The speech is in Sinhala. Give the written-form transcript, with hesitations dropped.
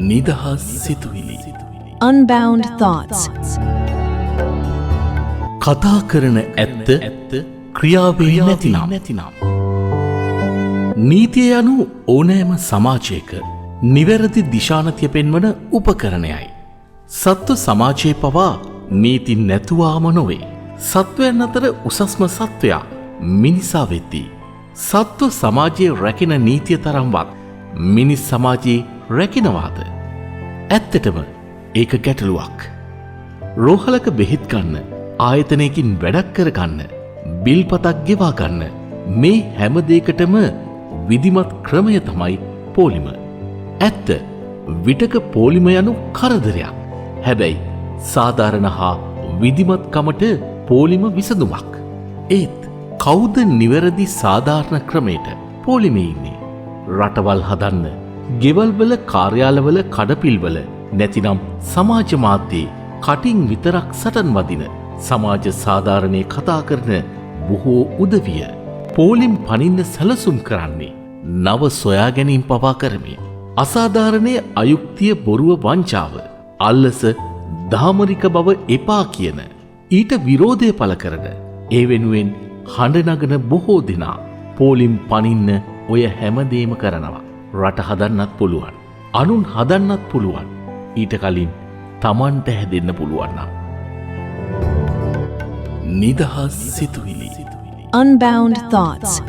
නිදහස් සිතුවිලි. Unbound thoughts. කතා කරන ඇත්ත ක්‍රියාවේ නැතිනම්. නීතිය යනු ඕනෑම සමාජයක නිවැරදි දිශානතිය පෙන්වන උපකරණයයි. සත්ව සමාජයේ පවා නීති නැතුවාම නොවේ. සත්වයන් අතර උසස්ම සත්වයා මිනිසා වෙද්දී. සත්ව සමාජයේ රැකෙන නීතිය තරම්වත් මිනිස් සමාජයේ රැකිනවාද? ඇත්තටම ඒක ගැටලුවක්. රෝහලක බෙහෙත් ගන්න, ආයතනයකින් වැඩක් කරගන්න, බිල්පතක් ගෙවා ගන්න, මේ හැම දෙයකටම විධිමත් ක්‍රමය තමයි පෝලිම. ඇත්ත විටක පෝලිම යනු කරදරයක්. හැබැයි සාධාරණ හා විධිමත්කමට පෝලිම විසඳුමක්. ඒත් කවුද නිවැරදි සාධාරණ ක්‍රමයට පෝලිමේ ඉන්නේ? රටවල් හදන්න, ගෙවල්වල කාර්යාලවල කඩපිල්වල නැතිනම් සමාජ මාධ්‍යයේ කටින් විතරක් සටන් වදින සමාජ සාධාරණය කතා කරන බොහෝ උදවිය පෝලිම් පනින්න සැලසුම් කරන්නේ නව සොයා ගැනීම් පවා කරමින්. අසාධාරණය, අයුක්තිය, බොරුව, වංචාව, අල්ලස, දාමරික බව එපා කියන ඊට විරෝධය පළ කරන, ඒ වෙනුවෙන් හඬ නගන බොහෝ දෙනා පෝලිම් පනින්න ඔය හැමදේම කරනවා. රට හදන්නත් පුළුවන්, අනුන් හදන්නත් පුළුවන්, ඊට කලින් තමන්ට හැදෙන්න පුළුවන් නම්. නිදහස් සිතුවිලි. Unbound thoughts.